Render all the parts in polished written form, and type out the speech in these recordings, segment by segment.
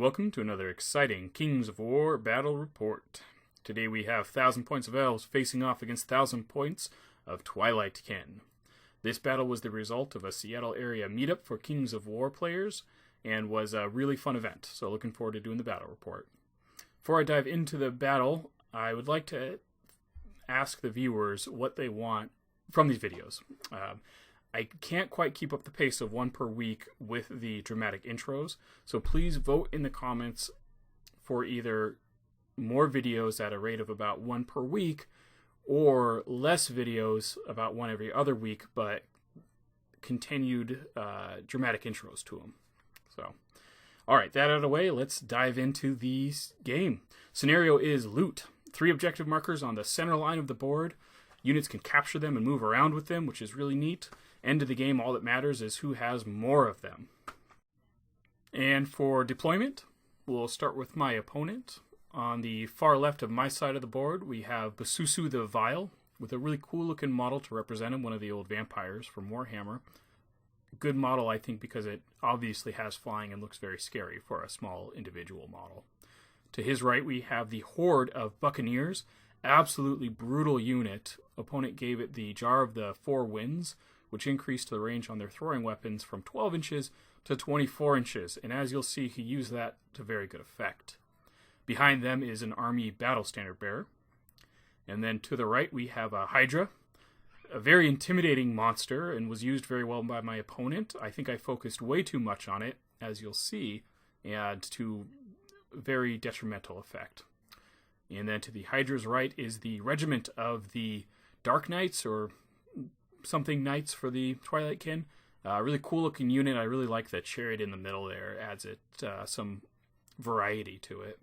welcome to another exciting Kings of War battle report. Today we have 1,000 points of Elves facing off against 1,000 points of Twilight Kin. This battle was the result of a Seattle area meetup for Kings of War players and was a really fun event, so looking forward to doing the battle report. Before I dive into the battle, I would like to ask the viewers what they want from these videos. I can't quite keep up the pace of one per week with the dramatic intros, so please vote in the comments for either more videos at a rate of about one per week or less videos, about one every other week, but continued dramatic intros to them. So, alright, that out of the way, let's dive into the game. Scenario is loot. 3 objective markers on the center line of the board. Units can capture them and move around with them, which is really neat. End of the game, all that matters is who has more of them. And for deployment, we'll start with my opponent. On the far left of my side of the board, we have Basusu the Vile, with a really cool looking model to represent him, one of the old vampires from Warhammer. Good model, I think, because it obviously has flying and looks very scary for a small individual model. To his right, we have the Horde of Buccaneers. Absolutely brutal unit. Opponent gave it the Jar of the Four Winds, which increased the range on their throwing weapons from 12 inches to 24 inches, and as you'll see, he used that to very good effect. Behind them is an army battle standard bearer, and then to the right we have a Hydra, a very intimidating monster, and was used very well by my opponent. I think I focused way too much on it, as you'll see, and to very detrimental effect. And then to the Hydra's right is the regiment of the Dark Knights, or something Knights for the Twilight Kin. Really cool looking unit. I really like the chariot in the middle there. Adds it some variety to it.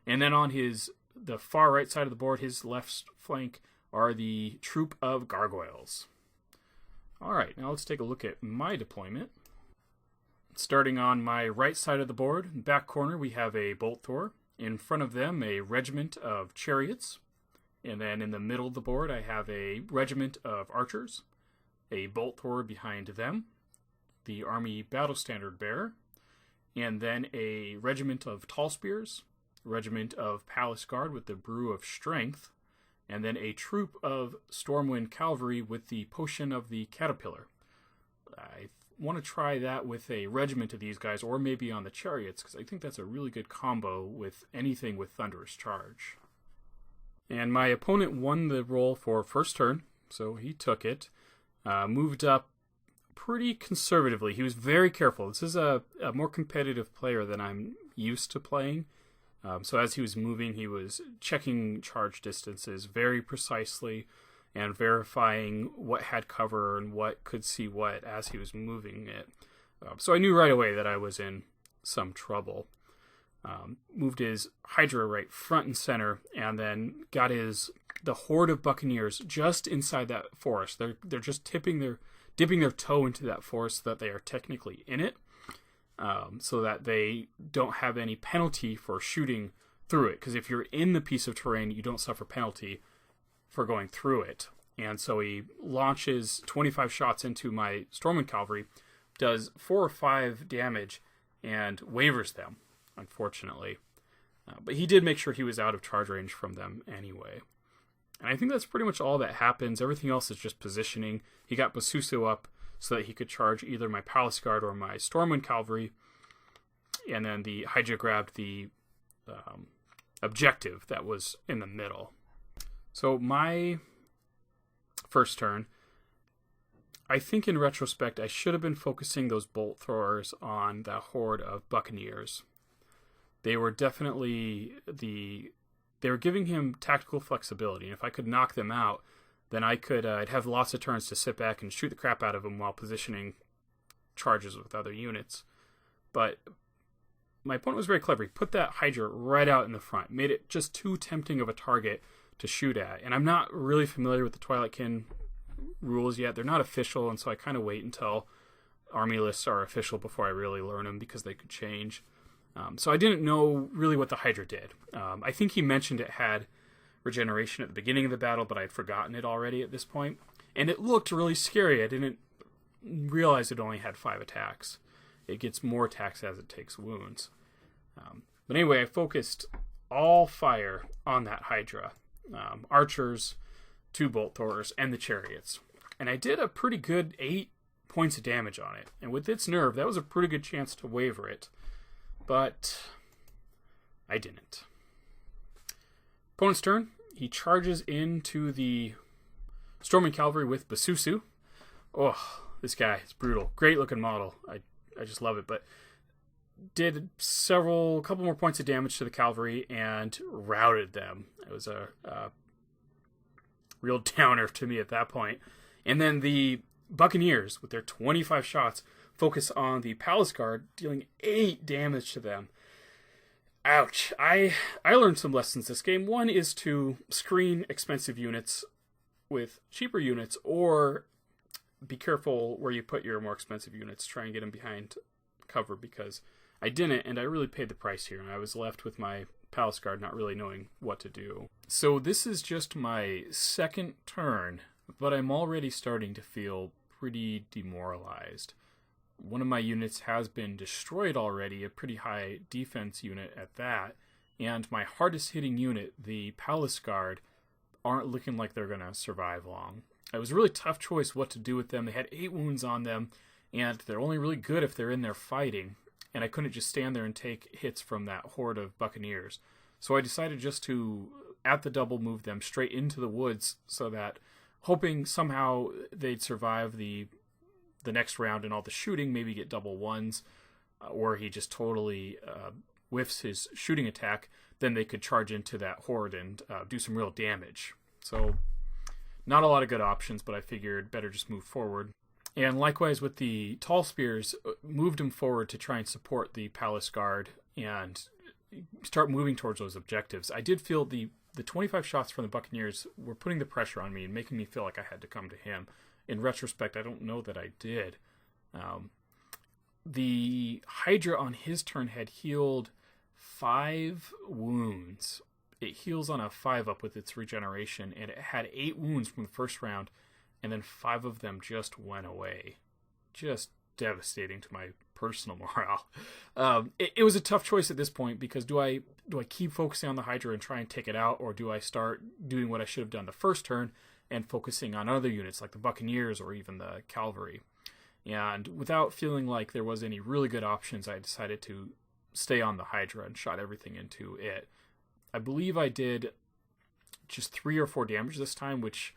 And then on the far right side of the board, his left flank, are the troop of gargoyles. Alright, now let's take a look at my deployment. Starting on my right side of the board, back corner, we have a Bolt Thor. In front of them, a regiment of chariots. And then in the middle of the board, I have a regiment of archers, a Bolt Thor behind them, the Army Battle Standard Bearer, and then a regiment of Tall Spears, regiment of Palace Guard with the Brew of Strength, and then a troop of Stormwind Cavalry with the Potion of the Caterpillar. I want to try that with a regiment of these guys, or maybe on the chariots, because I think that's a really good combo with anything with Thunderous Charge. And my opponent won the roll for first turn, so he took it. Moved up pretty conservatively. He was very careful. This is a more competitive player than I'm used to playing. So as he was moving, he was checking charge distances very precisely and verifying what had cover and what could see what as he was moving it. So I knew right away that I was in some trouble. Moved his Hydra right front and center, and then got the Horde of Buccaneers just inside that forest. They're just dipping their toe into that forest so that they are technically in it, so that they don't have any penalty for shooting through it. Because if you're in the piece of terrain, you don't suffer penalty for going through it. And so he launches 25 shots into my Stormwind Cavalry, does 4 or 5 damage, and wavers them, unfortunately. But he did make sure he was out of charge range from them anyway. And I think that's pretty much all that happens. Everything else is just positioning. He got Basusu up so that he could charge either my Palace Guard or my Stormwind Cavalry. And then the Hydra grabbed the objective that was in the middle. So my first turn, I think in retrospect I should have been focusing those bolt throwers on the Horde of Buccaneers. They were definitely they were giving him tactical flexibility, and if I could knock them out, then I'd have lots of turns to sit back and shoot the crap out of them while positioning charges with other units. But my opponent was very clever. He put that Hydra right out in the front, made it just too tempting of a target to shoot at. And I'm not really familiar with the Twilight Kin rules yet. They're not official, and so I kind of wait until army lists are official before I really learn them, because they could change. So I didn't know really what the Hydra did. I think he mentioned it had regeneration at the beginning of the battle, but I'd forgotten it already at this point. And it looked really scary. I didn't realize it only had 5 attacks. It gets more attacks as it takes wounds. But anyway, I focused all fire on that Hydra. Archers, 2 bolt throwers, and the chariots. And I did a pretty good 8 points of damage on it. And with its nerve, that was a pretty good chance to waver it. But I didn't. Opponent's turn. He charges into the Storming Cavalry with Basusu. Oh, this guy is brutal. Great looking model. I just love it. But did a couple more points of damage to the cavalry and routed them. It was a real downer to me at that point. And then the Buccaneers, with their 25 shots, focus on the Palace Guard, dealing 8 damage to them. Ouch. I learned some lessons this game. One is to screen expensive units with cheaper units, or be careful where you put your more expensive units. Try and get them behind cover, because I didn't, and I really paid the price here, and I was left with my Palace Guard not really knowing what to do. So this is just my second turn, but I'm already starting to feel pretty demoralized. One of my units has been destroyed already, a pretty high defense unit at that, and my hardest hitting unit, the Palace Guard, aren't looking like they're going to survive long. It was a really tough choice what to do with them. They had 8 wounds on them, and they're only really good if they're in there fighting, and I couldn't just stand there and take hits from that horde of Buccaneers. So I decided just to, at the double, move them straight into the woods, so that, hoping somehow they'd survive the next round and all the shooting, maybe get double ones, or he just totally whiffs his shooting attack, then they could charge into that horde and do some real damage. So not a lot of good options, but I figured better just move forward. And likewise with the tall spears, moved him forward to try and support the Palace Guard and start moving towards those objectives. I did feel the 25 shots from the Buccaneers were putting the pressure on me and making me feel like I had to come to him. In retrospect, I don't know that I did. The Hydra on his turn had healed 5 wounds. It heals on a 5-up with its regeneration, and it had 8 wounds from the first round, and then 5 of them just went away. Just devastating to my personal morale. It was a tough choice at this point, because do I keep focusing on the Hydra and try and take it out, or do I start doing what I should have done the first turn and focusing on other units like the Buccaneers or even the Cavalry? And without feeling like there was any really good options, I decided to stay on the Hydra and shot everything into it. I believe I did just 3 or 4 damage this time, which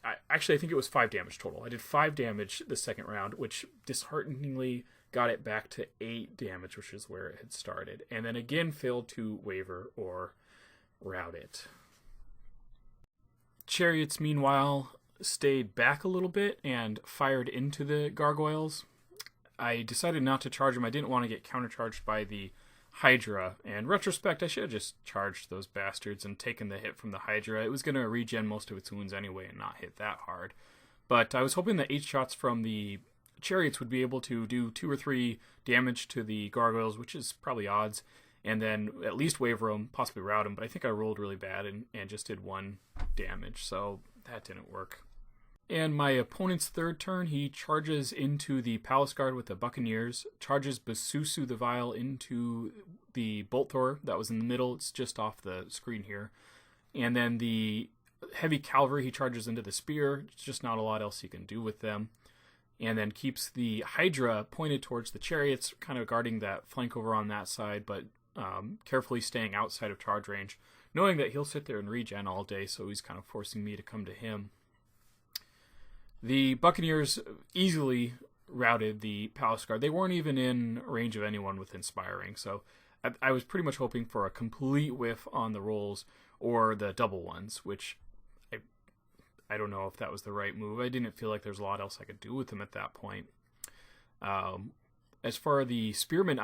I think it was 5 damage total. I did 5 damage the second round, which dishearteningly got it back to 8 damage, which is where it had started, and then again failed to waver or rout it. Chariots, meanwhile, stayed back a little bit and fired into the gargoyles. I decided not to charge them. I didn't want to get countercharged by the Hydra. In retrospect, I should have just charged those bastards and taken the hit from the Hydra. It was going to regen most of its wounds anyway and not hit that hard. But I was hoping that 8 shots from the chariots would be able to do 2 or 3 damage to the gargoyles, which is probably odds, and then at least waver them, possibly rout them. But I think I rolled really bad and just did 1 damage, so that didn't work. And my opponent's third turn, he charges into the Palace Guard with the Buccaneers, charges Basusu the Vile into the Bolt Thrower that was in the middle. It's just off the screen here. And then the Heavy Cavalry, he charges into the Spear. It's just not a lot else he can do with them. And then keeps the Hydra pointed towards the Chariots, kind of guarding that flank over on that side, but carefully staying outside of charge range, knowing that he'll sit there and regen all day, so he's kind of forcing me to come to him. The Buccaneers easily routed the Palace Guard. They weren't even in range of anyone with Inspiring, so I was pretty much hoping for a complete whiff on the rolls or the double ones, which I don't know if that was the right move. I didn't feel like there's a lot else I could do with them at that point. As far as the Spearmen,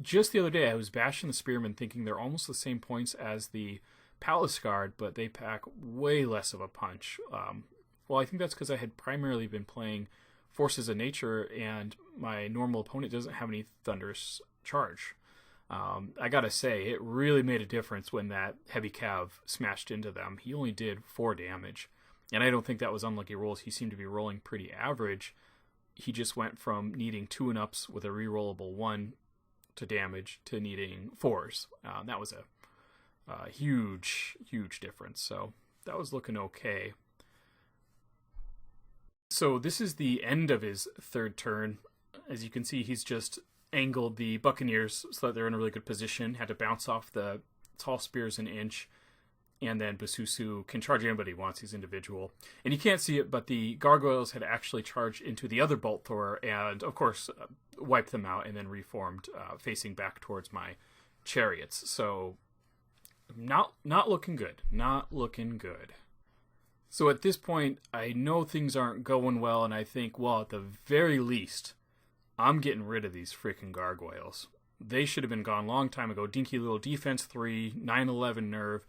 just the other day I was bashing the Spearmen thinking they're almost the same points as the Palace Guard, but they pack way less of a punch. Well, I think that's because I had primarily been playing Forces of Nature, and my normal opponent doesn't have any Thunderous Charge. I gotta say, it really made a difference when that Heavy Cav smashed into them. He only did 4 damage, and I don't think that was unlucky rolls. He seemed to be rolling pretty average. He just went from needing 2 and ups with a rerollable 1 to damage to needing 4s. That was a huge difference. So that was looking okay. So this is the end of his third turn. As you can see, he's just angled the Buccaneers so that they're in a really good position. Had to bounce off the tall spears an inch. And then Basusu can charge anybody he wants. He's individual. And you can't see it, but the gargoyles had actually charged into the other bolt thrower and, of course, wiped them out and then reformed, facing back towards my chariots. So, not looking good. Not looking good. So at this point, I know things aren't going well, and I think, well, at the very least, I'm getting rid of these freaking gargoyles. They should have been gone a long time ago. Dinky little defense 3, 9/11 nerve.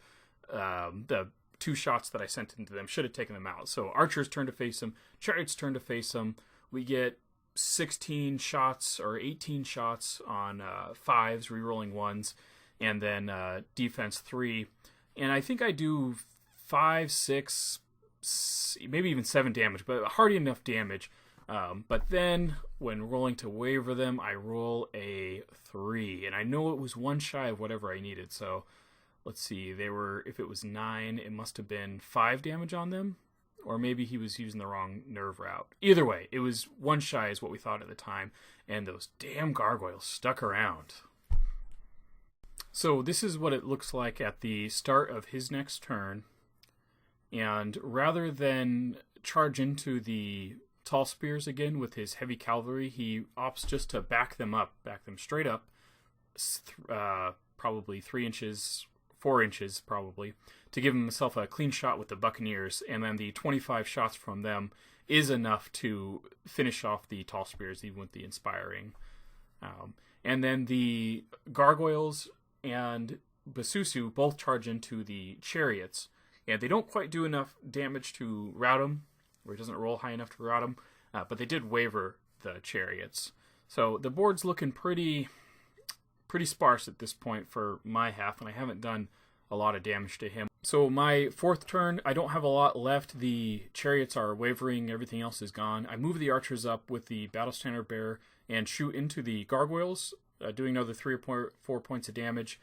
The 2 shots that I sent into them should have taken them out. So archers turn to face them, chariots turn to face them. We get 16 shots or 18 shots on 5s, rerolling 1s, and then defense 3. And I think I do 5, 6, maybe even 7 damage, but hardly enough damage. But then when rolling to waver them, I roll a 3, and I know it was 1 shy of whatever I needed. So let's see, if it was 9, it must have been 5 damage on them, or maybe he was using the wrong nerve route. Either way, it was 1 shy is what we thought at the time, and those damn gargoyles stuck around. So this is what it looks like at the start of his next turn, and rather than charge into the tall spears again with his heavy cavalry, he opts just to back them straight up, probably 3 inches, 4 inches probably, to give himself a clean shot with the Buccaneers, and then the 25 shots from them is enough to finish off the tall spears, even with the inspiring. And then the gargoyles and Basusu both charge into the chariots, and they don't quite do enough damage to rout them, or it doesn't roll high enough to rout them, but they did waver the chariots. So the board's looking pretty sparse at this point for my half, and I haven't done a lot of damage to him. So my 4th turn, I don't have a lot left. The chariots are wavering, everything else is gone. I move the archers up with the battle standard bearer and shoot into the gargoyles, doing another 3 or 4 points of damage.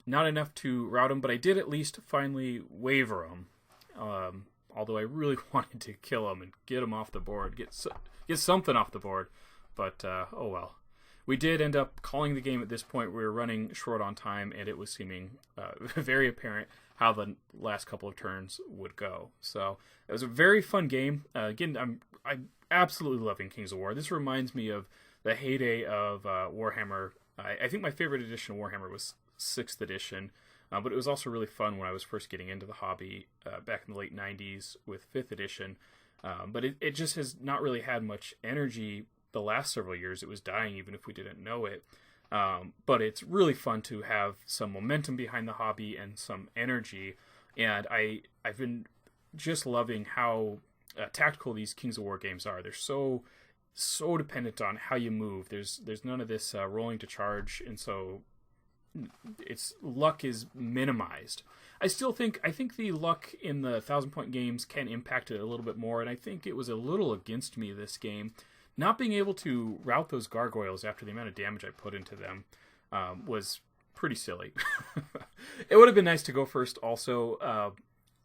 Not enough to rout them, but I did at least finally waver them. Although I really wanted to kill them and get them off the board, get something off the board. But, oh well. We did end up calling the game at this point. We were running short on time, and it was seeming very apparent how the last couple of turns would go. So it was a very fun game. Again, I'm absolutely loving Kings of War. This reminds me of the heyday of Warhammer. I think my favorite edition of Warhammer was 6th edition, but it was also really fun when I was first getting into the hobby back in the late 90s with 5th edition. But it just has not really had much energy the last several years. It was dying even if we didn't know it. But it's really fun to have some momentum behind the hobby and some energy. And I've been just loving how tactical these Kings of War games are. They're so dependent on how you move. There's none of this rolling to charge, and so its luck is minimized. I think the luck in the 1,000-point games can impact it a little bit more, and I think it was a little against me this game. Not being able to rout those gargoyles after the amount of damage I put into them was pretty silly. It would have been nice to go first also.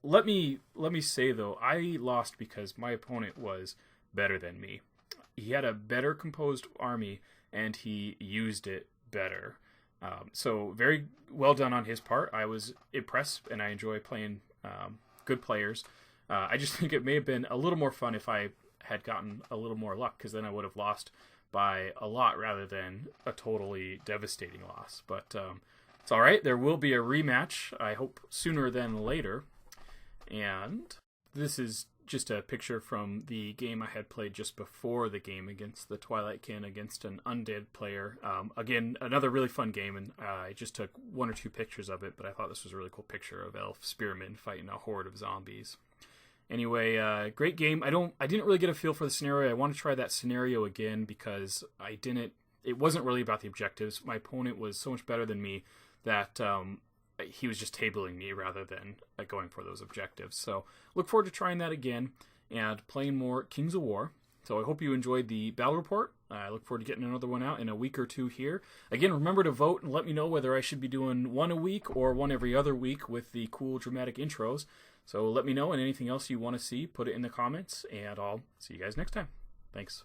Let me say, though, I lost because my opponent was better than me. He had a better composed army, and he used it better. So very well done on his part. I was impressed, and I enjoy playing good players. I just think it may have been a little more fun if I had gotten a little more luck, because then I would have lost by a lot rather than a totally devastating loss. But it's all right. There will be a rematch, I hope, sooner than later. And this is just a picture from the game I had played just before the game against the Twilight Kin against an undead player. Again, another really fun game, and I just took 1 or 2 pictures of it, but I thought this was a really cool picture of elf spearmen fighting a horde of zombies. Anyway, great game. I didn't really get a feel for the scenario. I want to try that scenario again because it wasn't really about the objectives. My opponent was so much better than me that he was just tabling me rather than going for those objectives. So look forward to trying that again and playing more Kings of War. So I hope you enjoyed the battle report, I look forward to getting another one out in a week or two here. Again, remember to vote and let me know whether I should be doing one a week or one every other week with the cool dramatic intros. So let me know, and anything else you want to see, put it in the comments, and I'll see you guys next time. Thanks.